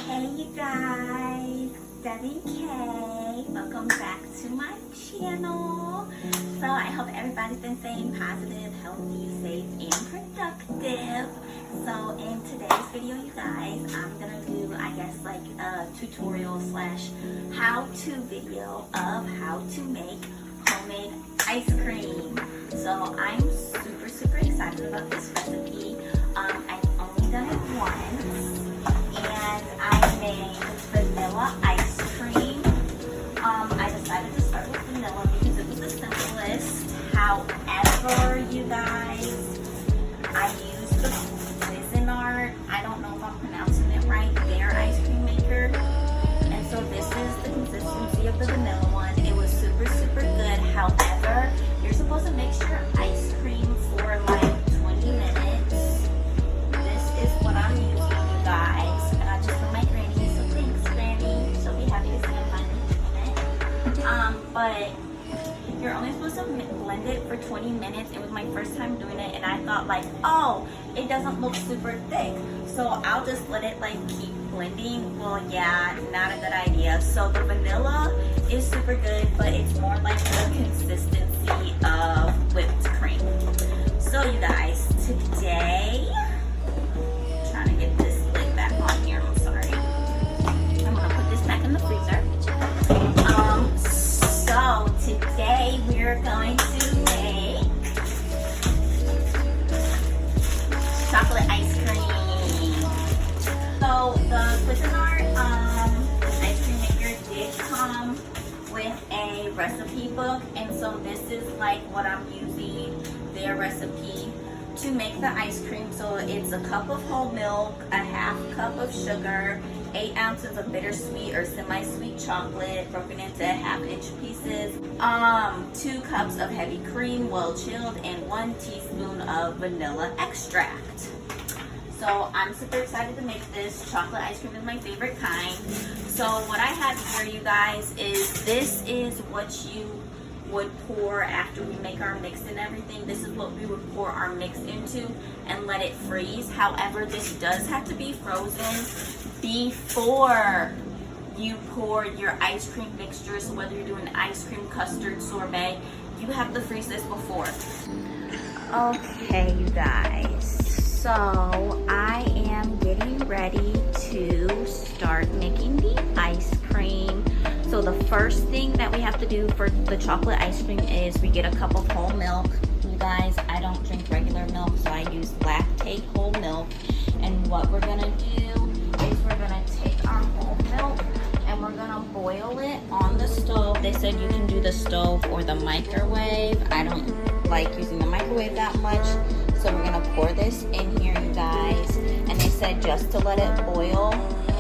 Hey you guys, Debbie K. Welcome back to my channel. So I hope everybody's been staying positive, healthy, safe, and productive. So in today's video, you guys, I'm gonna do, I guess, like a tutorial slash how-to video of how to make homemade ice cream. So I'm super excited about this recipe. I've only done it once. And I made vanilla ice cream. I decided to start with vanilla because it was the simplest. However, you guys, I used the Cuisinart, I don't know if I'm pronouncing it right, their ice cream maker. And so this is the consistency of the vanilla one. It was super good. However, you're supposed to mix your ice cream for like 20 minutes. This is what I'm using, you guys. But you're only supposed to blend it for 20 minutes. It was my first time doing it, and I thought like, oh, it doesn't look super thick, so I'll just let it like keep blending. Well, yeah, not a good idea. So the vanilla is super good, but it's more like the consistency of whipped cream. So you guys, today, I'm trying to get this lid back on here. I'm sorry. I'm gonna put this back in the freezer. So today we're going to make chocolate ice cream. So the Cuisinart ice cream maker did come with a recipe book, and so this is like what I'm using, their recipe to make the ice cream. So it's a cup of whole milk, a half cup of sugar, 8 ounces of bittersweet or semi-sweet chocolate broken into half-inch pieces, 2 cups of heavy cream, well chilled, and 1 teaspoon of vanilla extract. So I'm super excited to make this. Chocolate ice cream is my favorite kind. So what I have here, you guys, is this is what you would pour after we make our mix and everything. This is what we would pour our mix into and let it freeze. However, this does have to be frozen before you pour your ice cream mixture. So whether you're doing ice cream, custard, sorbet, you have to freeze this before. Okay, you guys, so I am getting ready to start making the ice cream. So the first thing that we have to do for the chocolate ice cream is we get a cup of whole milk. You guys, I don't drink regular milk, so I use lactate whole milk. And what we're gonna do is we're gonna take our whole milk and we're gonna boil it on the stove. They said you can do the stove or the microwave. I don't like using the microwave that much, so we're gonna pour this in here, you guys. And they said just to let it boil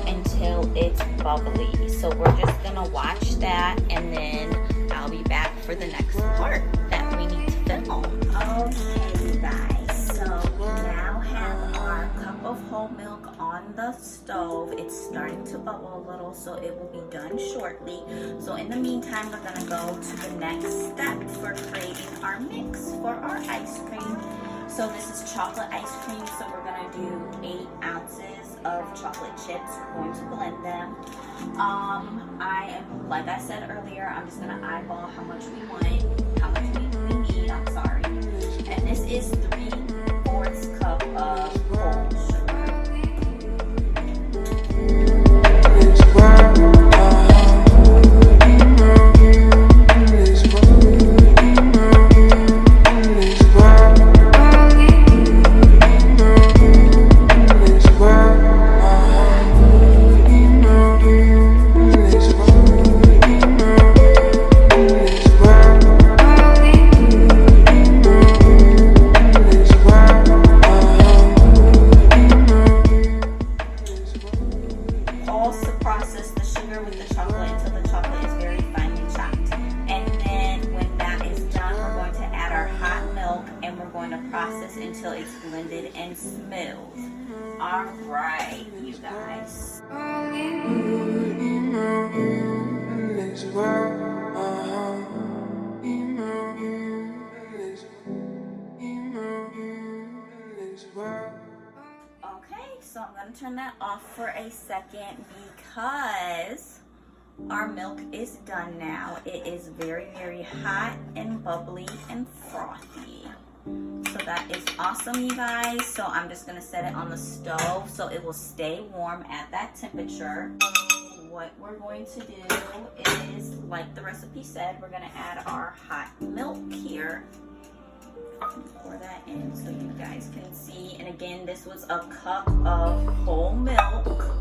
until it's bubbly. So we're just gonna watch that, and then I'll be back for the next part that we need to film. Okay, you guys, so we now have our cup of whole milk on the stove. It's starting to bubble a little, so it will be done shortly. So in the meantime, we're gonna go to the next step for creating our mix for our ice cream. So this is chocolate ice cream, so we're gonna do 8 ounces of chocolate chips. We're going to blend them. Like I said earlier, I'm just gonna eyeball how much we want, how much we need, I'm sorry. And this is 3/4 cup of whole sugar. Until it's blended and smooth. All right, you guys. Okay, so I'm gonna turn that off for a second because our milk is done now. It is very, very hot and bubbly and frothy. So that is awesome, you guys. So I'm just gonna set it on the stove so it will stay warm at that temperature. What we're going to do is, like the recipe said, we're gonna add our hot milk here. Pour that in so you guys can see. And again, this was a cup of whole milk.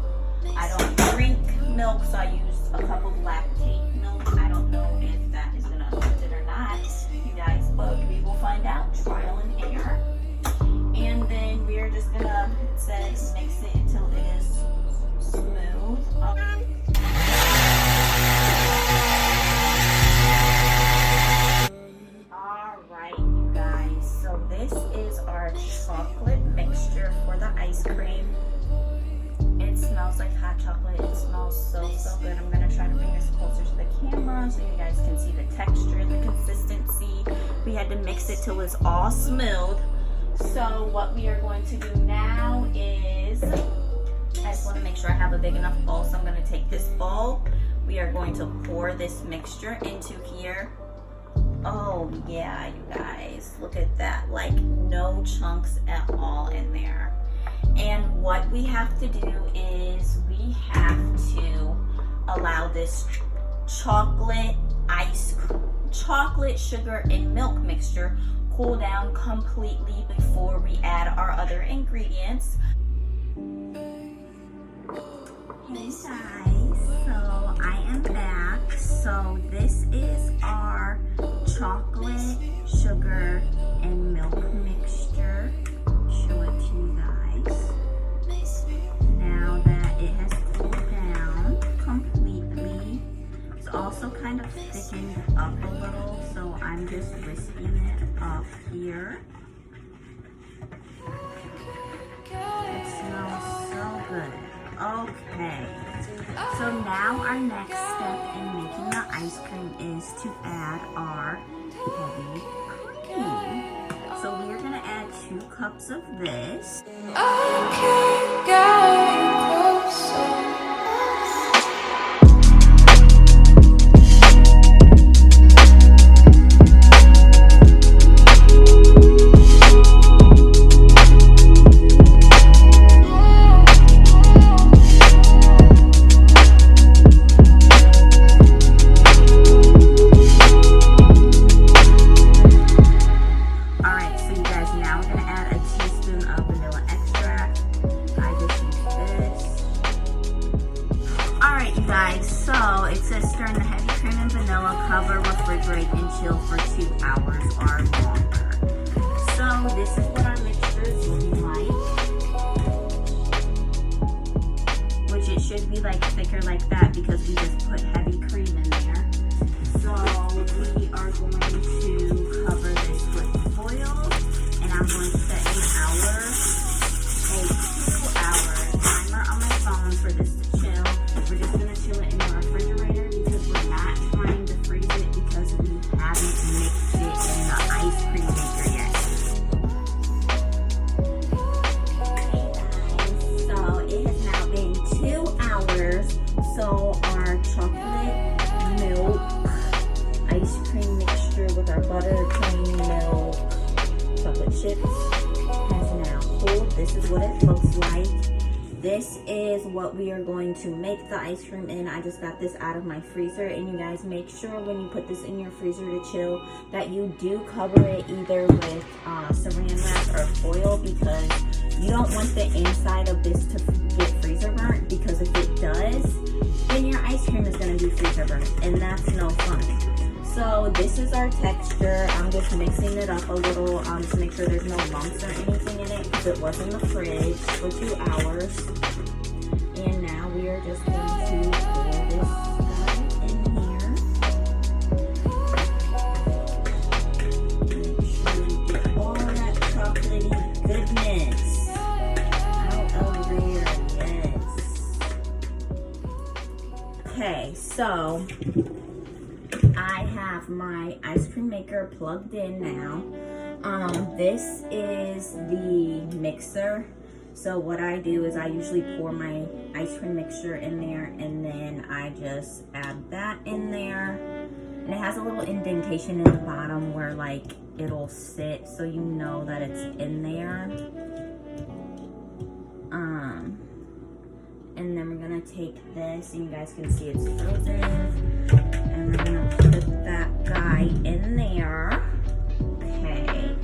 I don't drink milk, so I used a cup of lactate milk. I don't know if that is gonna affect it or not, you guys, but we will find out. Trial and error. And then we're just gonna mix it until it is smooth. Alright, you guys, so this is our chocolate mixture for the ice cream. It smells like hot chocolate. It smells so, so good. I'm gonna try to bring this closer to the camera so you guys can see the texture, the consistency. We had to mix it till it's all smooth. So what we are going to do now is, I just want to make sure I have a big enough bowl, so I'm going to take this bowl. We are going to pour this mixture into here. Oh yeah, you guys, look at that, like no chunks at all in there. And what we have to do is we have to allow this chocolate sugar and milk mixture cool down completely before we add our other ingredients. Hey guys, so I am back. So this is our chocolate, sugar, and milk mixture. Show it to you guys. Now that it has cooled down completely, it's also kind of thickened up a little, so I'm just whisking it up here. It smells so good. Okay, so now our next step in making the ice cream is to add our heavy cream. So we are going to add 2 cups of this. I can't get closer. So it says stir in the heavy cream and vanilla, cover, refrigerate, and chill for 2 hours or longer. So this is what our mixture is looking like. Which it should be like thicker like that because we just put heavy cream in there. So we are going to cover this with foil, and I'm going to set a 2-hour timer on my phone for this to chill. We're just going to chill it in the refrigerator because we're not trying to freeze it because we haven't mixed it in the ice cream maker yet. Hey guys, so it has now been 2 hours. So our chocolate milk ice cream mixture with our butter, cream, milk, chocolate chips has now cooled. This is what it looks like. This is what we are going to make the ice cream in. I just got this out of my freezer, and you guys make sure when you put this in your freezer to chill that you do cover it either with saran wrap or foil, because you don't want the inside of this to get freezer burnt, because if it does, then your ice cream is going to be freezer burnt, and that's no fun. So this is our texture. I'm just mixing it up a little to make sure there's no lumps or anything in it, because it was in the fridge for 2 hours. And now we are just going to pour this guy in here. Make sure we get all that chocolatey goodness out of there. Yes. Okay, so I have my ice cream maker plugged in now. This is the mixer. So what I do is I usually pour my ice cream mixture in there, and then I just add that in there. And it has a little indentation in the bottom where like it'll sit, so you know that it's in there. And then we're gonna take this, and you guys can see it's frozen, and we're gonna put that guy in there. Okay.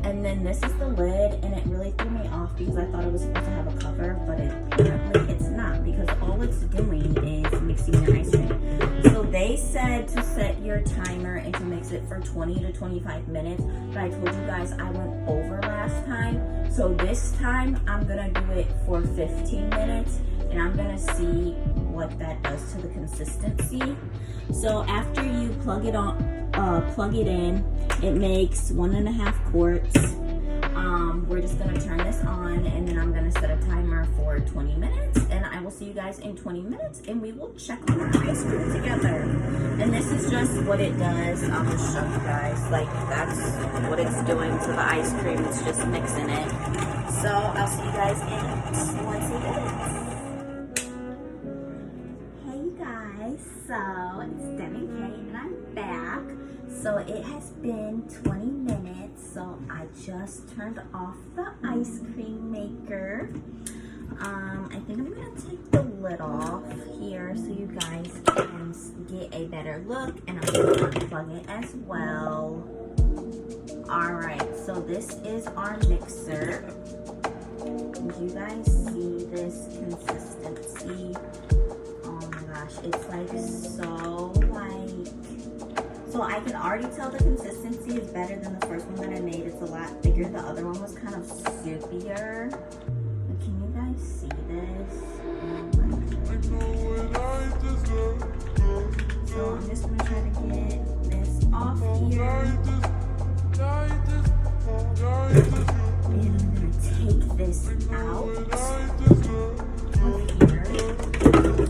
And then this is the lid, and it really threw me off because I thought it was supposed to have a cover, but apparently it's not, because all it's doing is mixing your ice cream. So they said to set your timer and to mix it for 20 to 25 minutes, but I told you guys I went over last time. So this time I'm gonna do it for 15 minutes, and I'm gonna see what that does to the consistency. So after you plug it in, it makes 1.5 quarts. We're just gonna turn this on, and then I'm gonna set a timer for 20 minutes, and I will see you guys in 20 minutes, and we will check on our ice cream together. And this is just what it does. I'll just show you guys. Like, that's what it's doing to the ice cream. It's just mixing it. So I'll see you guys in 20 minutes. Hey you guys, so it's Demi Kay, and I'm back. So it has been 20 minutes, so I just turned off the ice cream maker. I think I'm gonna take the lid off here so you guys can get a better look, and I'm gonna unplug it as well. Alright, so this is our mixer. Did you guys see this consistency? Oh my gosh, it's like so so I can already tell the consistency is better than the first one that I made. It's a lot thicker. The other one was kind of soupier. But can you guys see this? So I'm just gonna try to get this off here. And I'm gonna take this out of here.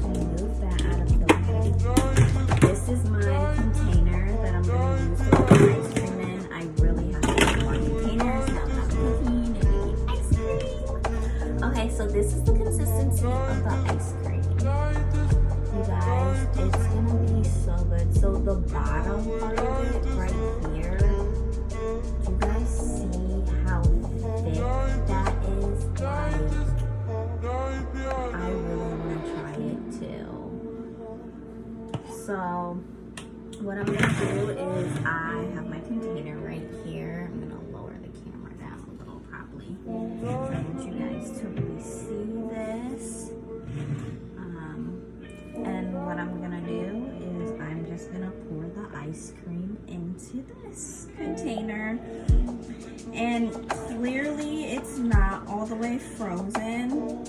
Remove that out of the way. This is my container that I'm going to use to put the ice cream in. I really have to get more containers now that I'm cooking and making ice cream. Okay, so this is the consistency of the ice cream. You guys, it's going to be so good. So the bottom part of it right here, do you guys see how thick that is? Like, I really want to try it too. So what I'm gonna do is I have my container right here. I'm gonna lower the camera down a little probably. I want you guys to really see this. And what I'm gonna do is I'm just gonna pour the ice cream into this container. And clearly it's not all the way frozen.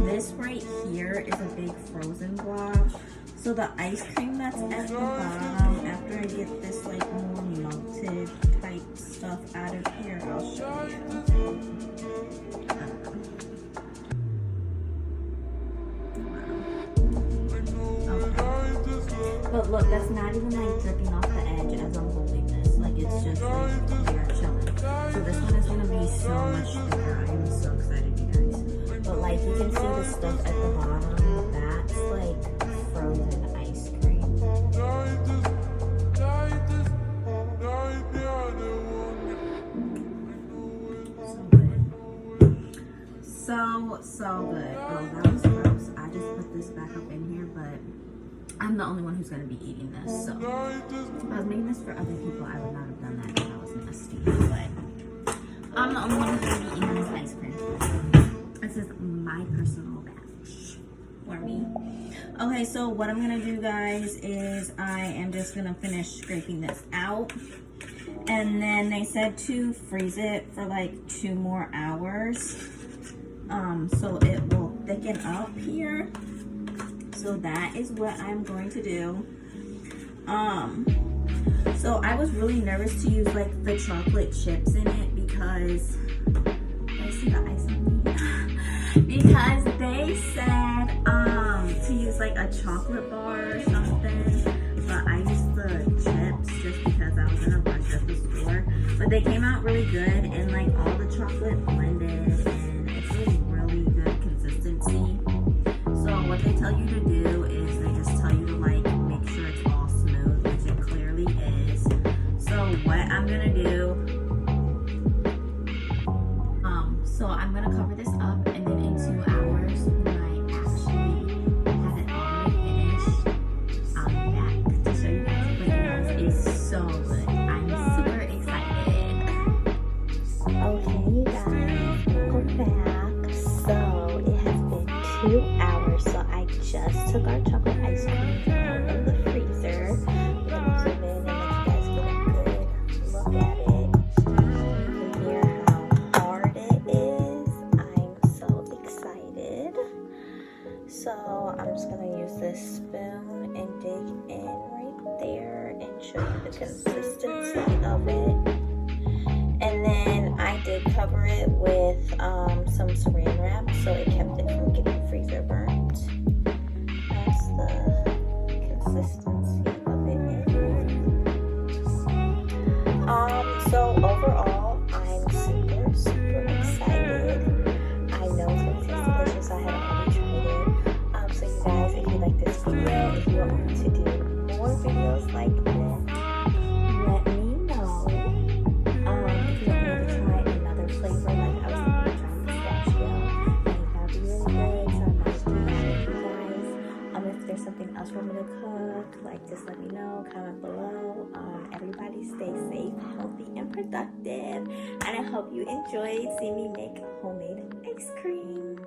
This right here is a big frozen blob. So the ice cream that's at the bottom, after I get this like more melted type stuff out of here, I'll show you. Okay. But look, that's not even like dripping off the edge as I'm holding this. Like, it's just like clear chilling. So this one is gonna be so much thicker. I'm so excited, you guys. But like, you can see the stuff at the bottom. That's like frozen ice cream. So good. Oh, that was gross. I just put this back up in here, but I'm the only one who's going to be eating this. So if I was making this for other people, I would not have done that because I was nasty. But I'm the only one who's going to be eating this ice cream. This is my personal batch for me. Okay, so what I'm going to do, guys, is I am just going to finish scraping this out. And then they said to freeze it for like 2 more hours. So it will thicken up here. So that is what I'm going to do. So I was really nervous to use like the chocolate chips in it because I see the ice on me. Because they said to use like a chocolate bar or something, but I used the chips just because I was in a rush at the store. But they came out really good, and like all the chocolate blended tell you to do is they just tell you to like make sure it's all smooth, which it clearly is. So what I'm gonna do, so I'm gonna cover this up, and then in 2 hours when I actually have it already finished, I'll be back to show you guys. But you guys, it's so good. I'm super excited. Okay, you guys, welcome back. So it has been 2 hours. So I just took our chocolate ice cream out of the freezer. Let me zoom in and let you guys get a good look at it. You can hear how hard it is. I'm so excited. So I'm just gonna use this spoon and dig in right there and show you the consistency of it. And then I did cover it with some saran wrap so it kept it from getting freezer burnt. That's the consistency of it. So overall, I'm super, super excited. I know it's gonna taste delicious. I had already tried it. So you guys, if you like this video, if you want me to do more videos like this, let me know. If you want me to try another flavor, like I was thinking of trying pistachio, I think that'd be really good. So I might do that with you guys. If there's something else you want me to cook, like just let me know. Comment below. Everybody stay safe, healthy, and productive. And I hope you enjoyed seeing me make homemade ice cream.